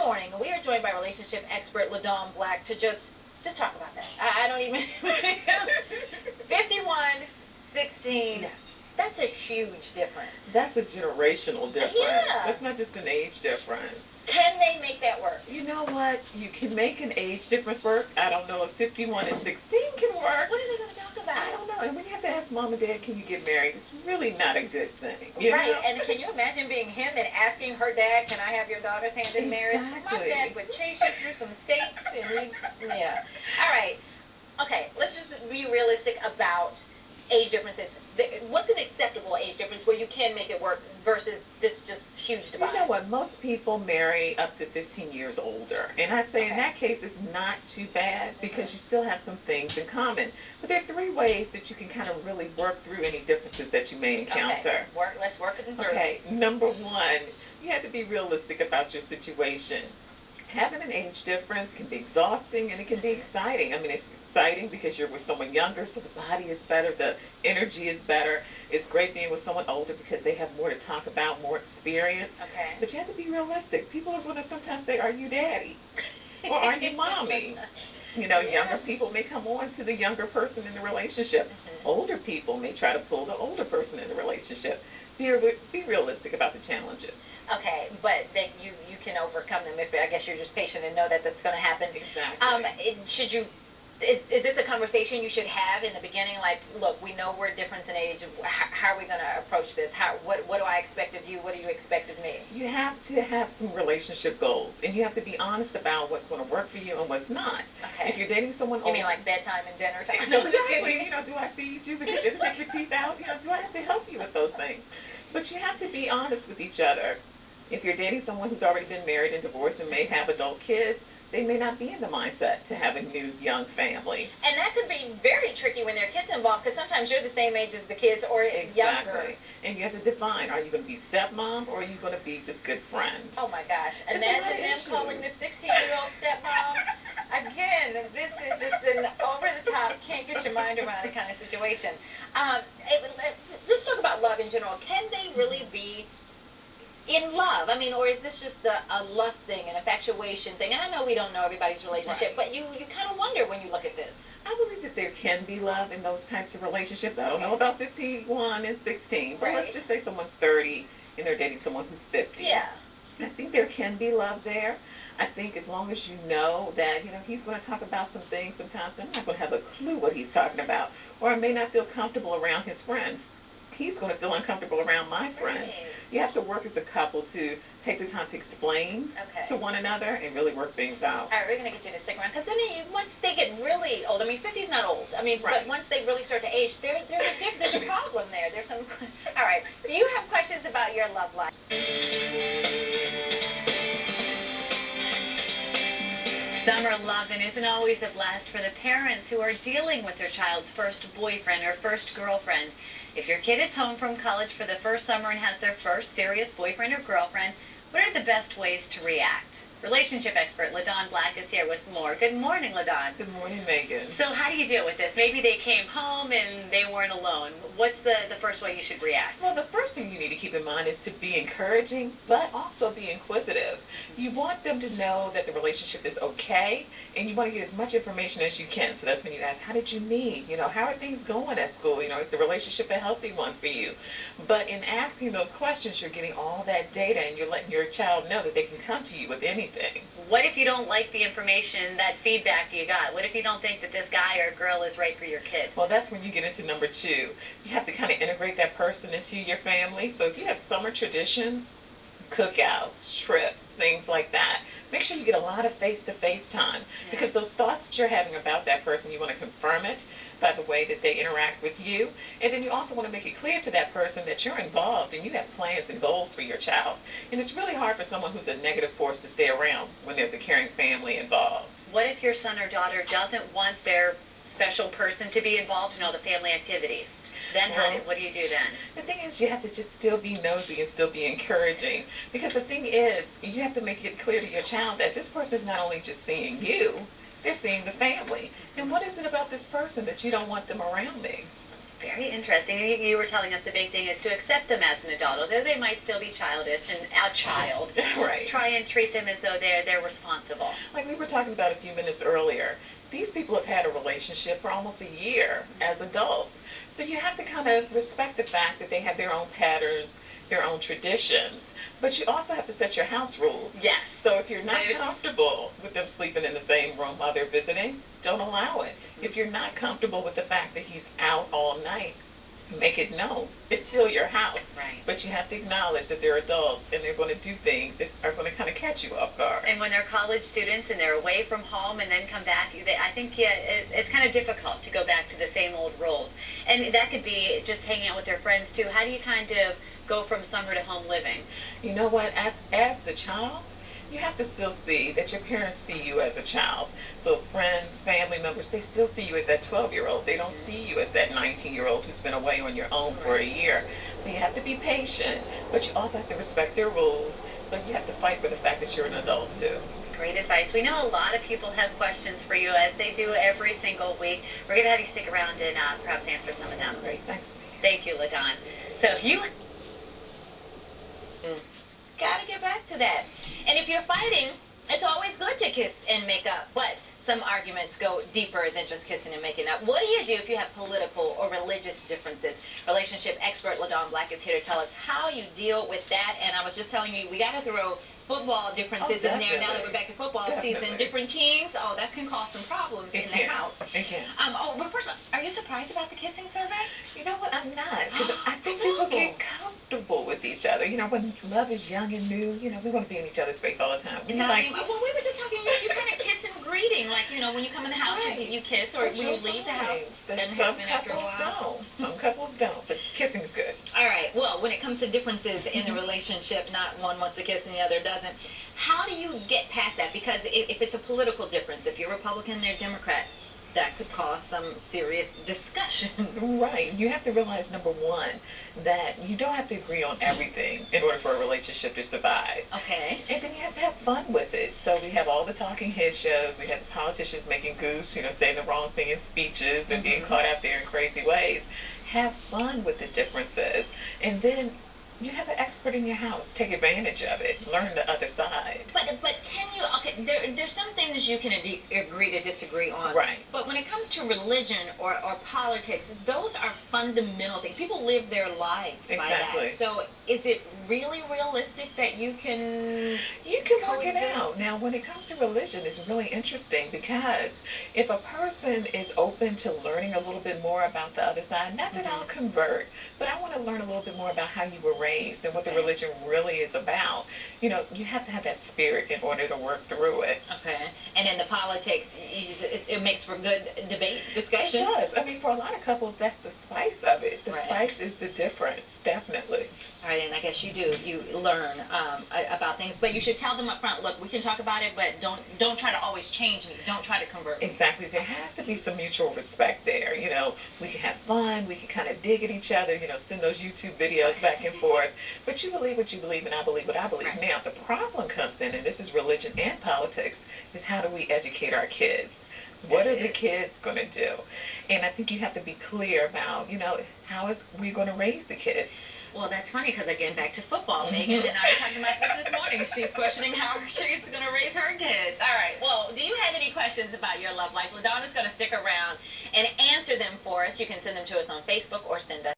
morning, we are joined by relationship expert LaDawn Black to just talk about that. I don't even 51, 16. Yes. That's a huge difference. That's a generational difference. Yeah. That's not just an age difference. Can they make that work? You know what? You can make an age difference work. I don't know if 51 and 16 can work. What are they going to talk about? I don't know. And when you have to ask mom and dad, can you get married? It's really not a good thing. Right. Know? And can you imagine being him and asking her dad, can I have your daughter's hand in marriage? Exactly. My dad would chase you through some states and yeah. All right. Okay, let's just be realistic about age differences. What's an acceptable age difference where you can make it work versus this just huge divide? You know what? Most people marry up to 15 years older. And I'd say in that case, it's not too bad because you still have some things in common. But there are 3 ways that you can kind of really work through any differences that you may encounter. Okay. Let's work it through. Okay, number 1, you have to be realistic about your situation. Having an age difference can be exhausting and it can be exciting. I mean, it's exciting because you're with someone younger, so the body is better, the energy is better. It's great being with someone older because they have more to talk about, more experience. Okay. But you have to be realistic. People are going to sometimes say, are you daddy? Or are you mommy? You know, younger people may come on to the younger person in the relationship. Older people may try to pull the older person in the relationship. Be realistic about the challenges. Okay, but then you can overcome them if I guess you're just patient and know that that's going to happen. Exactly. Should you? Is this a conversation you should have in the beginning? Like, look, we know we're different in age. How are we going to approach this? What do I expect of you? What do you expect of me? You have to have some relationship goals, and you have to be honest about what's going to work for you and what's not. Okay. If you're dating someone you older, mean like bedtime and dinner time? Exactly. You know, do I feed you because you have to take your teeth out? You know, do I have to help you with those things? But you have to be honest with each other. If you're dating someone who's already been married and divorced and may have adult kids, they may not be in the mindset to have a new young family. And that could be very tricky when there are kids involved because sometimes you're the same age as the kids or younger. And you have to define, are you going to be stepmom or are you going to be just good friend? Oh my gosh. Imagine them calling the 16-year-old stepmom. Again, this is just an over-the-top, can't get your mind around it kind of situation. Let's talk about love in general. Can they really be in love? I mean, or is this just a lust thing, an infatuation thing? And I know we don't know everybody's relationship, but you kind of wonder when you look at this. I believe that there can be love in those types of relationships. I don't know about 51 and 16, but let's just say someone's 30 and they're dating someone who's 50. Yeah. I think there can be love there. I think as long as you know that, you know, he's going to talk about some things sometimes, I'm not going to have a clue what he's talking about, or I may not feel comfortable around his friends. He's going to feel uncomfortable around my friends. Right. You have to work as a couple to take the time to explain to one another and really work things out. All right, we're going to get you to stick around because then once they get really old, I mean, 50 is not old. I mean, but once they really start to age, there's a problem there. There's some. All right. Do you have questions about your love life? Summer loving isn't always a blast for the parents who are dealing with their child's first boyfriend or first girlfriend. If your kid is home from college for the first summer and has their first serious boyfriend or girlfriend, what are the best ways to react? Relationship expert LaDawn Black is here with more. Good morning, LaDawn. Good morning, Megan. So how do you deal with this? Maybe they came home and they weren't alone. What's the first way you should react? Well, the first thing you need to keep in mind is to be encouraging, but also be inquisitive. You want them to know that the relationship is okay, and you want to get as much information as you can. So that's when you ask, how did you meet? You know, how are things going at school? You know, is the relationship a healthy one for you? But in asking those questions, you're getting all that data, and you're letting your child know that they can come to you with anything. What if you don't like the information, that feedback you got? What if you don't think that this guy or girl is right for your kid? Well, that's when you get into number 2. You have to kind of integrate that person into your family. So if you have summer traditions, cookouts, trips, things like that, make sure you get a lot of face-to-face time because those thoughts that you're having about that person, you want to confirm it by the way that they interact with you. And then you also want to make it clear to that person that you're involved and you have plans and goals for your child. And it's really hard for someone who's a negative force to stay around when there's a caring family involved. What if your son or daughter doesn't want their special person to be involved in all the family activities? Then what do you do then? The thing is, you have to just still be nosy and still be encouraging. Because the thing is, you have to make it clear to your child that this person is not only just seeing you, they're seeing the family. And what is it about this person that you don't want them around me? Very interesting. You were telling us the big thing is to accept them as an adult, although they might still be childish and a child. Right. Try and treat them as though they're responsible. Like we were talking about a few minutes earlier, these people have had a relationship for almost a year as adults. So you have to kind of respect the fact that they have their own patterns, their own traditions. But you also have to set your house rules. Yes. So if you're not comfortable with them sleeping in the same room while they're visiting, don't allow it. If you're not comfortable with the fact that he's out all night, make it known. It's still your house. Right. But you have to acknowledge that they're adults and they're going to do things that are going to kind of catch you off guard. And when they're college students and they're away from home and then come back, I think it's kind of difficult to go back to the same old rules. And that could be just hanging out with their friends too. How do you kind of go from summer to home living? You know what? As the child, you have to still see that your parents see you as a child. So friends, family members, they still see you as that 12-year-old. They don't see you as that 19-year-old who's been away on your own for a year. So you have to be patient, but you also have to respect their rules, but you have to fight for the fact that you're an adult too. Great advice. We know a lot of people have questions for you, as they do every single week. We're going to have you stick around and perhaps answer some of them. Great, thanks. Thank you, LaDon. So if you... Gotta get back to that. And if you're fighting, it's always good to kiss and make up, but some arguments go deeper than just kissing and making up. What do you do if you have political or religious differences? Relationship expert LaDon Black is here to tell us how you deal with that. And I was just telling you, we got to throw football differences in there now that we're back to football season. Different teams, that can cause some problems in the house. It can. But first, are you surprised about the kissing survey? You know what? I'm not, because I think people get comfortable with each other. You know, when love is young and new, we want to be in each other's face all the time. Well, we were just talking, you kind of kiss and greeting, like, when you come in the house, you kiss, or when you leave the house, doesn't happen after a while. Some couples don't, but kissing is good. All right, well, when it comes to differences in the relationship, not one wants to kiss and the other doesn't, how do you get past that? Because if it's a political difference, if you're Republican, they're Democrat, that could cause some serious discussion. Right. You have to realize, number one, that you don't have to agree on everything in order for a relationship to survive. Okay. And then you have to have fun with it. So we have all the talking head shows. We have the politicians making goofs, saying the wrong thing in speeches and being caught out there in crazy ways. Have fun with the differences. And then you have an expert in your house. Take advantage of it. Learn the other side. But can you, there's some things you can agree to disagree on. Right. But when it comes to religion or politics, those are fundamental things. People live their lives by that. So is it really realistic that you can work it out? Now, when it comes to religion, it's really interesting, because if a person is open to learning a little bit more about the other side, not that I'll convert, but I want to learn a little bit more about how you were raised and what the religion really is about. You have to have that spirit in order to work through it. Okay. And in the politics, it makes for good debate, discussion. It does. For a lot of couples, that's the spice of it. The spice is the difference, definitely. All right, and I guess you do. You learn about things, but you should tell them up front, look, we can talk about it, but don't try to always change me. Don't try to convert me. Exactly. There has to be some mutual respect there. We can have fun. We can kind of dig at each other, send those YouTube videos back and forth. But you believe what you believe, and I believe what I believe. Right. Now, the problem comes in, and this is religion and politics, is how do we educate our kids? What are the kids going to do? And I think you have to be clear about, how is we going to raise the kids? Well, that's funny, because again, back to football. Megan and I were talking about this morning. She's questioning how she's going to raise her kids. All right. Well, do you have any questions about your love life? LaDon is going to stick around and answer them for us. You can send them to us on Facebook or send us